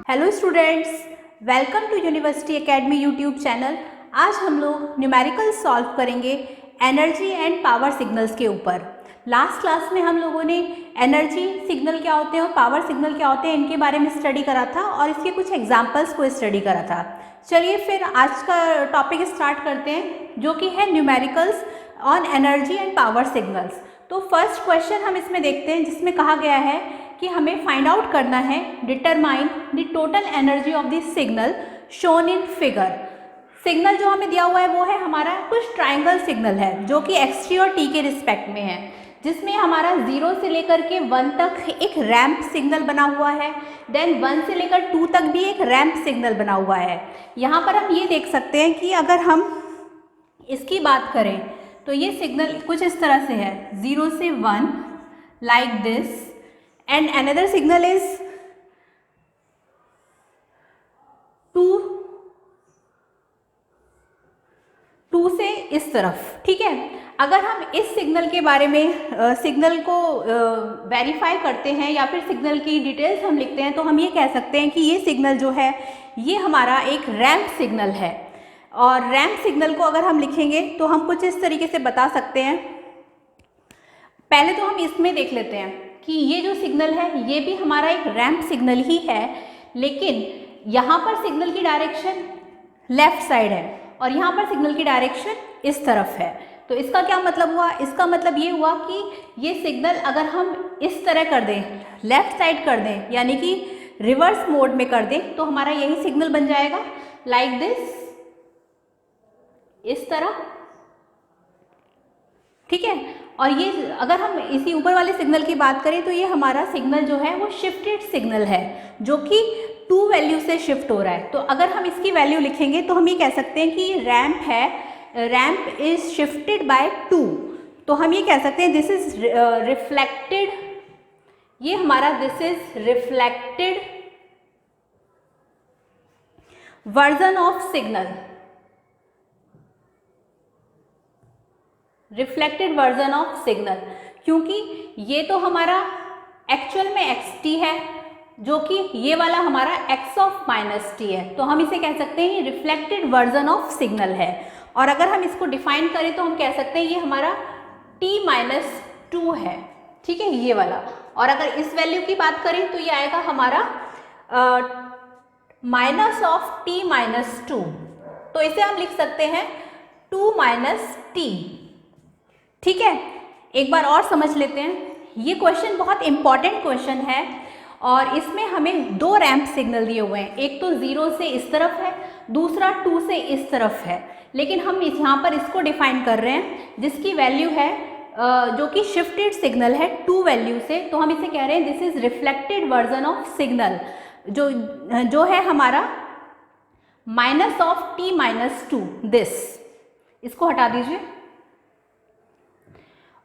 Hello students, welcome to university academy YouTube channel. आज हम लोग न्यूमेरिकल सॉल्व करेंगे एनर्जी एंड पावर सिग्नल्स के ऊपर। लास्ट क्लास में हम लोगों ने एनर्जी सिग्नल क्या होते हैं और पावर सिग्नल क्या होते हैं इनके बारे में स्टडी करा था और इसके कुछ एग्जांपल्स को स्टडी करा था। चलिए फिर आज का टॉपिक स्टार्ट करते हैं जो कि है numericals on energy and power signals. तो फर्स्ट क्वेश्चन हम इसमें देखते हैं जिसमें कहा गया है कि हमें फाइंड आउट करना है determine the total energy of the signal shown in figure. Signal जो हमें दिया हुआ है वो है हमारा कुछ ट्राइंगल सिग्नल है जो कि x, t और t के रिस्पेक्ट में है, जिसमें हमारा 0 से लेकर के 1 तक एक रैंप सिग्नल बना हुआ है। देन 1 से लेकर 2 तक भी एक रैंप सिग्नल बना हुआ है। यहाँ पर हम ये देख सकते हैं कि अगर हम इसकी बात करें तो ये सिग्नल कुछ इस तरह से है, 0 से 1 like this, and another signal is 2 से इस तरफ। ठीक है, अगर हम इस सिग्नल के बारे में सिग्नल को वेरीफाई करते हैं या फिर सिग्नल की डिटेल्स हम लिखते हैं तो हम ये कह सकते हैं कि ये सिग्नल जो है ये हमारा एक रैंप सिग्नल है। और रैंप सिग्नल को अगर हम लिखेंगे तो हम कुछ इस तरीके से बता सकते हैं। पहले तो हम इसमें देख लेते हैं कि ये जो सिग्नल है ये भी हमारा एक रैंप सिग्नल ही है, लेकिन यहाँ पर सिग्नल की डायरेक्शन लेफ्ट साइड है और यहाँ पर सिग्नल की डायरेक्शन इस तरफ है। तो इसका क्या मतलब हुआ? इसका मतलब ये हुआ कि ये सिग्नल अगर हम इस तरह कर दें, लेफ्ट साइड कर दें, यानी कि रिवर्स मोड में कर दें, तो हमारा यही सिग्नल बन जाएगा लाइक दिस, इस तरह। ठीक है, और ये अगर हम इसी ऊपर वाले सिग्नल की बात करें तो ये हमारा सिग्नल जो है वो शिफ्टेड सिग्नल है जो कि 2 वैल्यू से शिफ्ट हो रहा है। तो अगर हम इसकी वैल्यू लिखेंगे तो हम ये कह सकते हैं कि ये रैंप है, रैंप इज शिफ्टेड बाय 2। तो हम ये कह सकते हैं दिस इज रिफ्लेक्टेड, ये हमारा this is reflected version of signal, reflected version of signal, क्योंकि ये तो हमारा एक्चुअल में xt है जो कि ये वाला हमारा x ऑफ माइनस टी है। तो हम इसे कह सकते हैं ये रिफ्लेक्टेड वर्जन ऑफ सिग्नल है। और अगर हम इसको डिफाइन करें तो हम कह सकते हैं ये हमारा t माइनस 2 है। ठीक है, ये वाला। और अगर इस वैल्यू की बात करें तो ये आएगा हमारा माइनस ऑफ t माइनस 2। तो इसे हम लिख सकते हैं 2 माइनस टी। ठीक है, एक बार और समझ लेते हैं। ये क्वेश्चन बहुत इंपॉर्टेंट क्वेश्चन है और इसमें हमें 2 रैंप सिग्नल दिए हुए हैं, एक तो 0 से इस तरफ है, दूसरा 2 से इस तरफ है। लेकिन हम यहाँ पर इसको डिफाइन कर रहे हैं जिसकी वैल्यू है जो कि शिफ्टेड सिग्नल है 2 वैल्यू से। तो हम इसे कह रहे हैं this is reflected version of signal जो है हमारा minus of t minus 2 this. इसको हटा दीजिए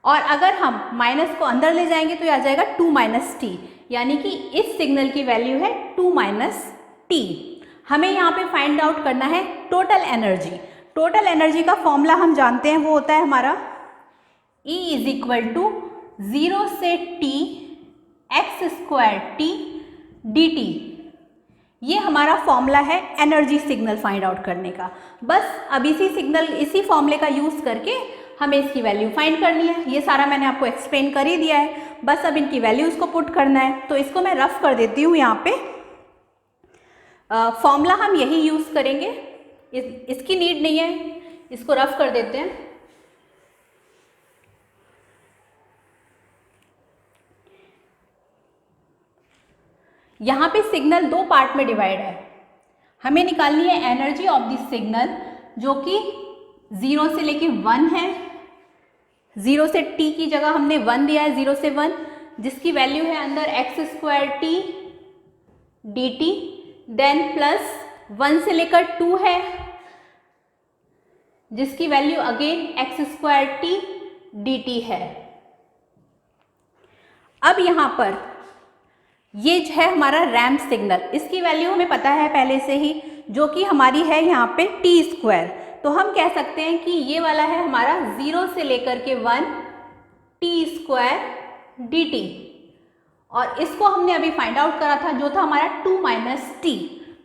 और अगर हम माइनस को अंदर ले जाएंगे तो ये आ जाएगा 2 माइनस टी, यानी कि इस सिग्नल की वैल्यू है 2 माइनस टी। हमें यहाँ पे फाइंड आउट करना है टोटल एनर्जी। टोटल एनर्जी का फॉर्मूला हम जानते हैं, वो होता है हमारा E इज इक्वल टू 0 से t x square t dt। ये हमारा फॉर्मूला है एनर्जी सिग्नल फाइंड आउट करने का। बस अब इसी फॉर्मूले का यूज़ करके हमें इसकी वैल्यू फाइंड करनी है। ये सारा मैंने आपको एक्सप्लेन कर ही दिया है, बस अब इनकी वैल्यूज़ को पुट करना है। तो इसको मैं रफ कर देती हूँ। यहाँ पे फॉर्मूला हम यही यूज़ करेंगे, इसकी नीड नहीं है, इसको रफ कर देते हैं। यहाँ पे सिग्नल 2 पार्ट में डिवाइड है। हमें निकालनी है एनर्जी ऑफ द सिग्नल जो कि 0 से लेके 1 है। 0 से t की जगह हमने 1 दिया है, 0 से 1, जिसकी वैल्यू है अंदर x square t dt। Then plus 1 से लेकर 2 है जिसकी value again x square t dt है। अब यहाँ पर ये जो है हमारा रैंप सिग्नल, इसकी वैल्यू हमें पता है पहले से ही जो कि हमारी है यहाँ पे t स्क्वायर। तो हम कह सकते हैं कि ये वाला है हमारा 0 से लेकर के 1 t स्क्वायर dt। और इसको हमने अभी फाइंड आउट करा था जो था हमारा 2 माइनस टी।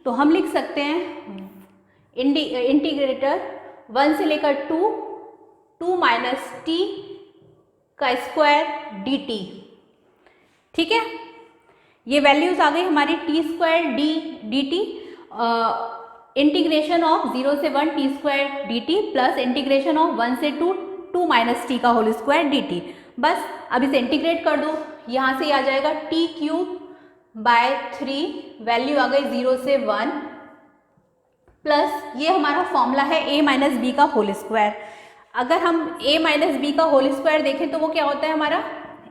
तो हम लिख सकते हैं इंटीग्रेटर 1 से लेकर 2 माइनस टी का स्क्वायर डी टी। ठीक है, ये वैल्यूज आ गई हमारी T square D T, integration of 0 से 1 T square D T plus integration of 1 से 2 माइनस टी का होल स्क्वायर डी टी। बस अब इसे इंटीग्रेट कर दो, यहाँ से आ जाएगा टी क्यूब बाय 3, वैल्यू आ गई 0 से 1 प्लस ये हमारा फॉर्मूला है a माइनस बी का होल स्क्वायर। अगर हम a माइनस बी का होल स्क्वायर देखें तो वो क्या होता है हमारा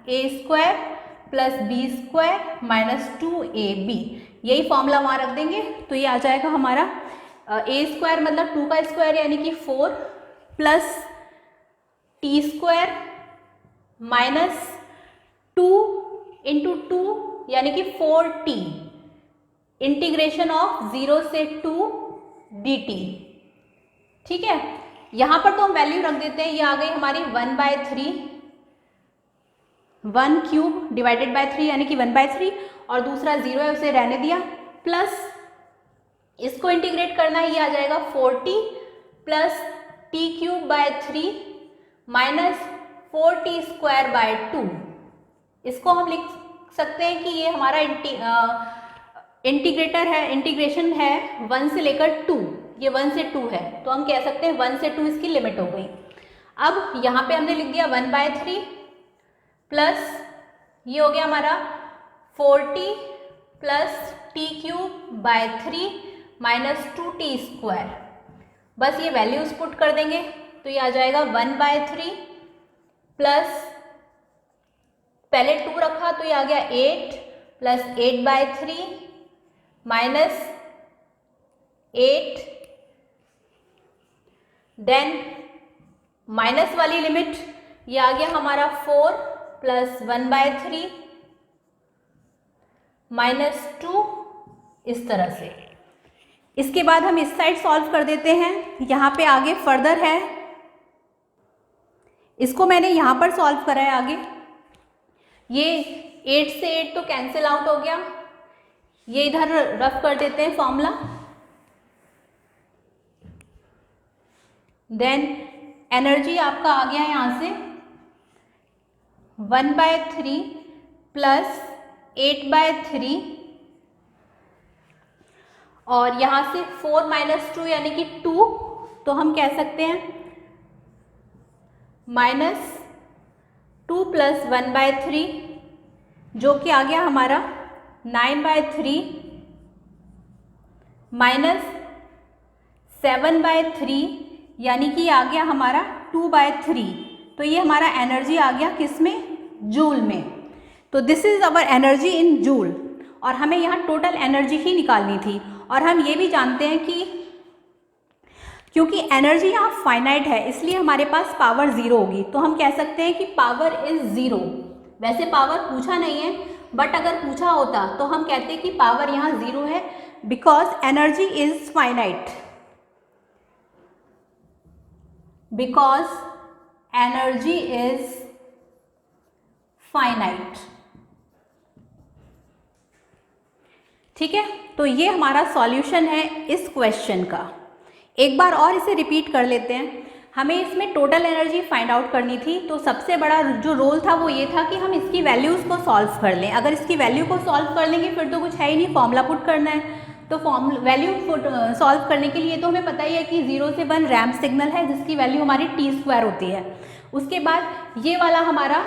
a square plus B square minus 2ab, यही फॉर्मूला वहाँ रख देंगे तो ये आ जाएगा हमारा a स्क्वायर मतलब 2 का स्क्वायर यानी कि 4 plus T square minus 2 into 2 यानी कि 4t, इंटीग्रेशन ऑफ 0 से 2 dt। ठीक है, यहाँ पर तो हम वैल्यू रख देते हैं, ये आ गई हमारी 1/3, 1 क्यूब डिवाइडेड बाय 3 यानी कि 1/3, और दूसरा 0 है उसे रहने दिया, प्लस इसको इंटीग्रेट करना है, ये आ जाएगा 4t plus T cube by 3 minus 4t square by 2। इसको हम लिख सकते हैं कि ये हमारा इंटीग्रेटर है, इंटीग्रेशन है 1 से लेकर 2, ये 1 से 2 है तो हम कह सकते हैं 1 से 2 इसकी लिमिट हो गई। अब यहाँ पे हमने लिख दिया 1/3 प्लस ये हो गया हमारा 4t plus T cube by 3 minus 2t square. बस ये वैल्यूज पुट कर देंगे तो ये आ जाएगा 1/3 प्लस पहले 2 रखा तो ये आ गया 8 प्लस 8/3 माइनस 8, देन माइनस वाली लिमिट ये आ गया हमारा 4 प्लस 1/3 माइनस 2, इस तरह से। इसके बाद हम इस साइड सॉल्व कर देते हैं, यहाँ पे आगे फर्दर है, इसको मैंने यहाँ पर सॉल्व करा है आगे। ये 8 से 8 तो कैंसिल आउट हो गया, ये इधर रफ कर देते हैं फॉर्मूला, देन एनर्जी आपका आ गया यहाँ से 1/3 प्लस 8/3 और यहाँ से 4 माइनस 2 यानी कि 2, तो हम कह सकते हैं माइनस 2 प्लस 1/3 जो कि आ गया हमारा 9/3 माइनस 7/3 यानी कि आ गया हमारा 2/3। तो ये हमारा एनर्जी आ गया किस में, जूल में। तो this is our energy in joule, और हमें यहाँ टोटल एनर्जी ही निकालनी थी। और हम ये भी जानते हैं कि क्योंकि एनर्जी यहाँ फाइनाइट है इसलिए हमारे पास पावर 0 होगी, तो हम कह सकते हैं कि पावर इज 0। वैसे पावर पूछा नहीं है, बट अगर पूछा होता तो हम कहते कि पावर यहाँ 0 है, because energy is finite, because energy is finite. ठीक है, तो ये हमारा सॉल्यूशन है इस क्वेश्चन का। एक बार और इसे रिपीट कर लेते हैं। हमें इसमें टोटल एनर्जी फाइंड आउट करनी थी, तो सबसे बड़ा जो रोल था वो ये था कि हम इसकी वैल्यूज़ को सॉल्व कर लें। अगर इसकी वैल्यू को सॉल्व कर लेंगे फिर तो कुछ है ही नहीं, फॉर्मूला पुट करना है। तो वैल्यू सॉल्व करने के लिए तो हमें पता ही है कि 0 से 1 रैम्प सिग्नल है जिसकी वैल्यू हमारी टी स्क्वायर होती है। उसके बाद ये वाला हमारा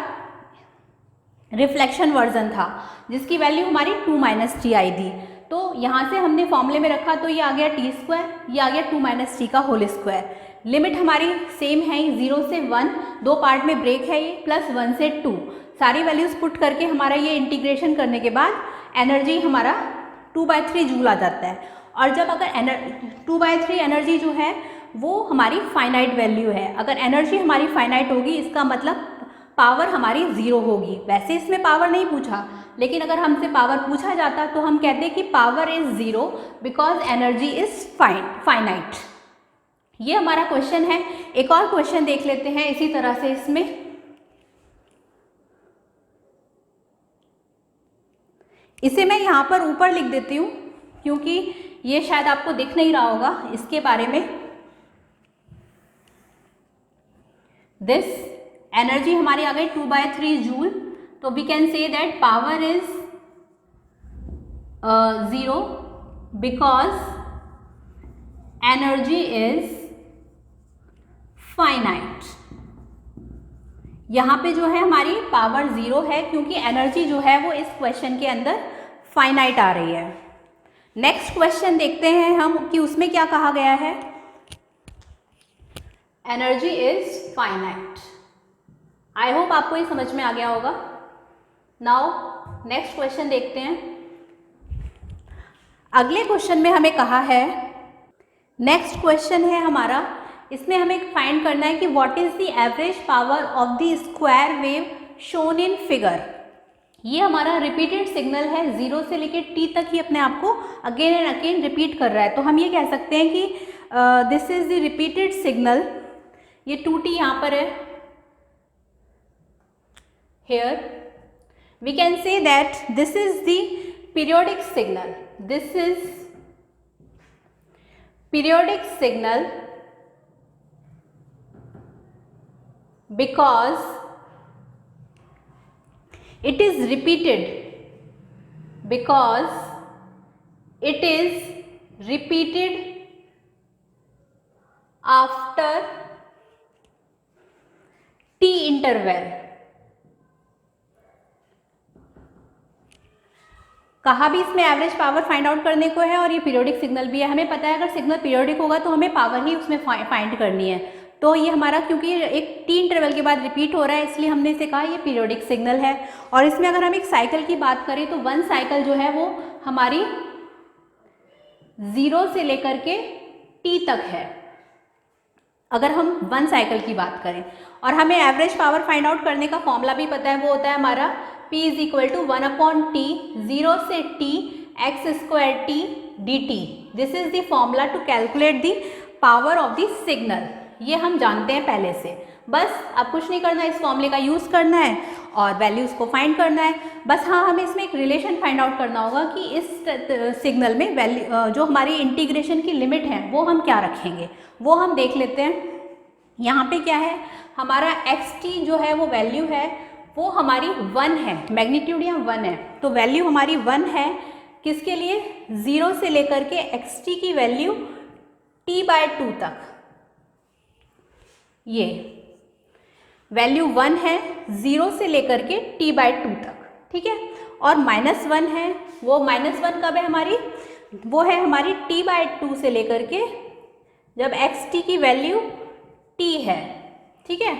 रिफ्लेक्शन वर्जन था जिसकी वैल्यू हमारी 2 माइनस टी आई थी। तो यहाँ से हमने फॉर्मूले में रखा तो ये आ गया टी स्क्वायर, ये आ गया 2 माइनस टी का होल स्क्वायर। लिमिट हमारी सेम है, 0 से 1, 2 पार्ट में ब्रेक है ये, प्लस 1 से 2। सारी वैल्यूज़ पुट करके हमारा ये इंटीग्रेशन करने के बाद एनर्जी हमारा 2/3 जूल आ जाता है। और जब अगर 2/3 एनर्जी जो है वो हमारी फाइनाइट वैल्यू है, अगर एनर्जी हमारी फाइनाइट होगी इसका मतलब पावर हमारी 0 होगी। वैसे इसमें पावर नहीं पूछा, लेकिन अगर हमसे पावर पूछा जाता तो हम कहते कि power is 0 because energy is finite. ये हमारा क्वेश्चन है। एक और क्वेश्चन देख लेते हैं इसी तरह से। इसमें इसे मैं यहाँ पर ऊपर लिख देती हूँ क्योंकि ये शायद आपको दिख नहीं रहा होगा इसके बारे में। दिस एनर्जी हमारी आ गई 2/3 जूल। तो we can say that power is 0 because energy is finite. यहाँ पे जो है हमारी पावर 0 है क्योंकि एनर्जी जो है वो इस क्वेश्चन के अंदर फाइनाइट आ रही है। नेक्स्ट क्वेश्चन देखते हैं हम कि उसमें क्या कहा गया है। Energy is finite. I hope आपको ये समझ में आ गया होगा। नाउ नेक्स्ट क्वेश्चन देखते हैं। अगले क्वेश्चन में हमें कहा है, नेक्स्ट क्वेश्चन है हमारा, इसमें हमें फाइंड करना है कि what is the average power of the square wave shown in figure. ये हमारा रिपीटेड सिग्नल है, 0 से लेकर t तक ही अपने आप को अगेन एंड अगेन रिपीट कर रहा है। तो हम ये कह सकते हैं कि this is the repeated signal. ये 2t यहाँ पर है। Here we can say that this is the periodic signal. This is periodic signal because it is repeated, because it is repeated after t interval। कहा भी इसमें average power find out करने को है और ये पीरियोडिक सिग्नल भी है। हमें पता है अगर सिग्नल पीरियोडिक होगा तो हमें पावर ही उसमें फाइंड करनी है। तो ये हमारा क्योंकि एक टी इंटरवल के बाद रिपीट हो रहा है इसलिए हमने इसे कहा ये पीरियोडिक सिग्नल है। और इसमें अगर हम एक साइकिल की बात करें तो 1 साइकिल जो है वो हमारी 0 से लेकर के t तक है, अगर हम 1 साइकिल की बात करें। और हमें एवरेज पावर फाइंड आउट करने का फॉर्मूला भी पता है, वो होता है हमारा P = 1/t 0 से t x² dt। This is the formula to calculate the power of the signal. ये हम जानते हैं पहले से। बस अब कुछ नहीं करना है, इस फॉर्मूले का यूज़ करना है और वैल्यूज़ को फाइंड करना है बस। हाँ, हमें इसमें एक रिलेशन फाइंड आउट करना होगा कि इस सिग्नल में वैल्यू जो हमारी इंटीग्रेशन की लिमिट है वो हम क्या रखेंगे, वो हम देख लेते हैं। यहाँ पे क्या है, हमारा xt जो है वो वैल्यू है वो हमारी 1 है, मैग्नीट्यूड यहाँ 1 है। तो वैल्यू हमारी 1 है किसके लिए, 0 से लेकर के xt की वैल्यू t/2 तक। ये वैल्यू 1 है 0 से लेकर के t/2 तक, ठीक है। और -1 है, वो -1 कब है हमारी, वो है हमारी t/2 से लेकर के जब xt की वैल्यू t है, ठीक है।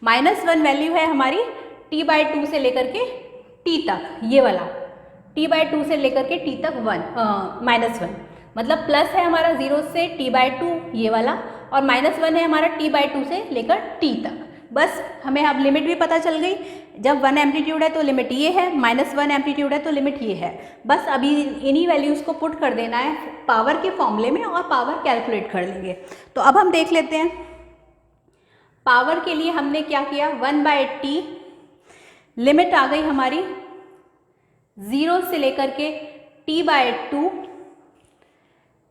-1 वैल्यू है हमारी t/2 से लेकर के t तक, ये वाला t/2 से लेकर के t तक -1, मतलब प्लस है हमारा 0 से t/2 ये वाला, और -1 है हमारा t/2 से लेकर t तक। बस हमें अब लिमिट भी पता चल गई, जब 1 एम्पलीट्यूड है तो लिमिट ये है, -1 एम्पलीट्यूड है तो लिमिट ये है। बस अभी इन्हीं वैल्यूज़ को पुट कर देना है पावर के फॉर्मूले में और पावर कैलकुलेट कर लेंगे। तो अब हम देख लेते हैं पावर के लिए हमने क्या किया, 1/t लिमिट आ गई हमारी 0 से लेकर के t/2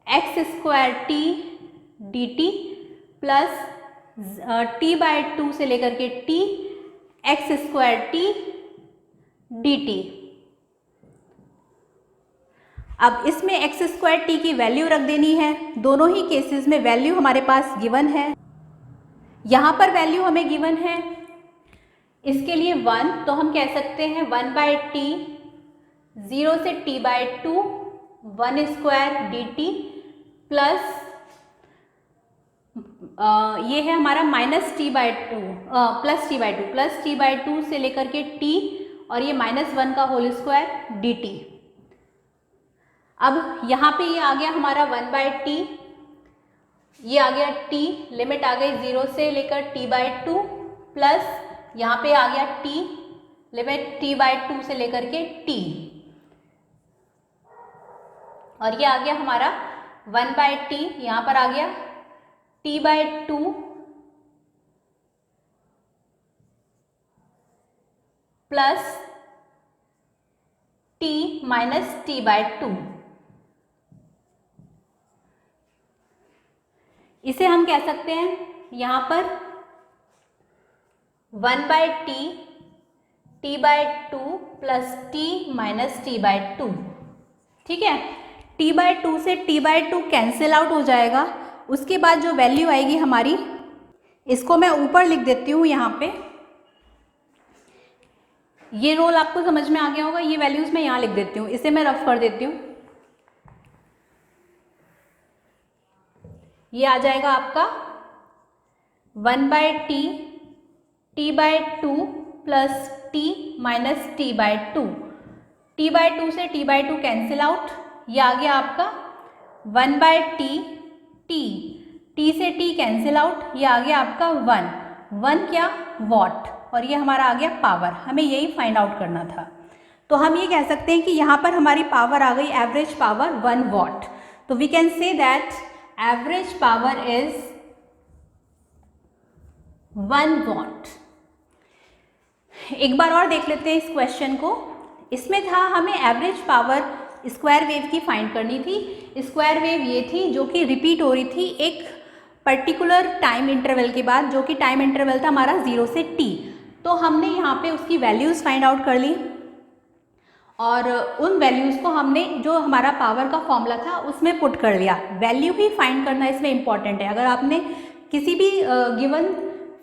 x² dt plus t/2 से लेकर के t x² dt। अब इसमें x² की वैल्यू रख देनी है, दोनों ही केसेस में वैल्यू हमारे पास गिवन है। यहाँ पर वैल्यू हमें गिवन है इसके लिए 1, तो हम कह सकते हैं 1/t 0 से t/2 1² dt प्लस ये है हमारा -t/2 प्लस t/2 से लेकर के t और ये -1 का होल स्क्वायर dt। अब यहाँ पे ये आ गया हमारा 1/t, ये आ गया t, लिमिट आ गई 0 से लेकर t/2 प्लस यहाँ पे आ गया t, लिमिट t/2 से लेकर के t, और ये आ गया हमारा 1/t, यहाँ पर आ गया t/2 plus T minus T/2। इसे हम कह सकते हैं यहाँ पर 1/T T/2 plus T minus T/2। ठीक है, T/2 से T/2 कैंसिल आउट हो जाएगा। उसके बाद जो वैल्यू आएगी हमारी, इसको मैं ऊपर लिख देती हूँ यहाँ पे। ये रोल आपको समझ में आ गया होगा, ये वैल्यूज मैं यहाँ लिख देती हूँ, इसे मैं रफ कर देती हूँ। ये आ जाएगा आपका 1/T T/2 plus T minus T/2। T/2 से T/2 कैंसिल आउट, ये आ गया आपका 1/T T से T कैंसिल आउट, ये आ गया आपका 1 क्या, वॉट, और ये हमारा आ गया पावर। हमें यही फाइंड आउट करना था। तो हम ये कह सकते हैं कि यहाँ पर हमारी पावर आ गई, एवरेज पावर 1 वॉट। तो we can say that average power is 1 watt. एक बार और देख लेते हैं इस क्वेश्चन को। इसमें था हमें एवरेज पावर स्क्वायर वेव की फाइंड करनी थी। स्क्वायर वेव ये थी जो कि रिपीट हो रही थी एक पर्टिकुलर टाइम इंटरवल के बाद, जो कि टाइम इंटरवल था हमारा 0 से T। तो हमने यहाँ पे उसकी वैल्यूज़ फाइंड आउट कर ली और उन वैल्यूज़ को हमने जो हमारा पावर का फॉर्मूला था उसमें पुट कर लिया। वैल्यू ही फाइंड करना इसमें इम्पॉर्टेंट है। अगर आपने किसी भी गिवन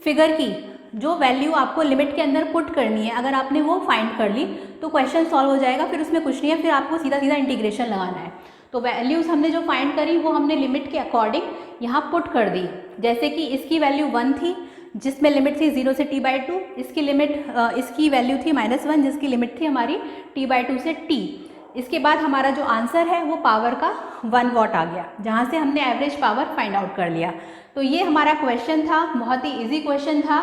फिगर की जो वैल्यू आपको लिमिट के अंदर पुट करनी है, अगर आपने वो फाइंड कर ली तो क्वेश्चन सॉल्व हो जाएगा। फिर उसमें कुछ नहीं है, फिर आपको सीधा सीधा इंटीग्रेशन लगाना है। तो वैल्यूज़ हमने जो फाइंड करी वो हमने लिमिट के अकॉर्डिंग यहाँ पुट कर दी। जैसे कि इसकी वैल्यू 1 थी जिसमें लिमिट थी 0 से T/2, इसकी लिमिट इसकी वैल्यू थी -1 जिसकी लिमिट थी हमारी T/2 से T। इसके बाद हमारा जो आंसर है वो पावर का 1 वॉट आ गया, जहाँ से हमने एवरेज पावर फाइंड आउट कर लिया। तो ये हमारा क्वेश्चन था, बहुत ही ईजी क्वेश्चन था।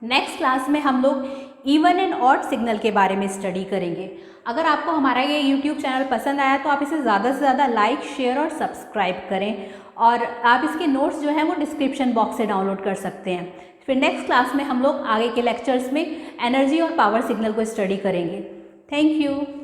नेक्स्ट क्लास में हम लोग इवन एंड ऑड सिग्नल के बारे में स्टडी करेंगे। अगर आपको हमारा ये यूट्यूब चैनल पसंद आया तो आप इसे ज़्यादा से ज़्यादा लाइक, शेयर और सब्सक्राइब करें, और आप इसके नोट्स जो हैं वो डिस्क्रिप्शन बॉक्स से डाउनलोड कर सकते हैं। फिर नेक्स्ट क्लास में हम लोग आगे के लेक्चर्स में एनर्जी और पावर सिग्नल को स्टडी करेंगे। Thank you.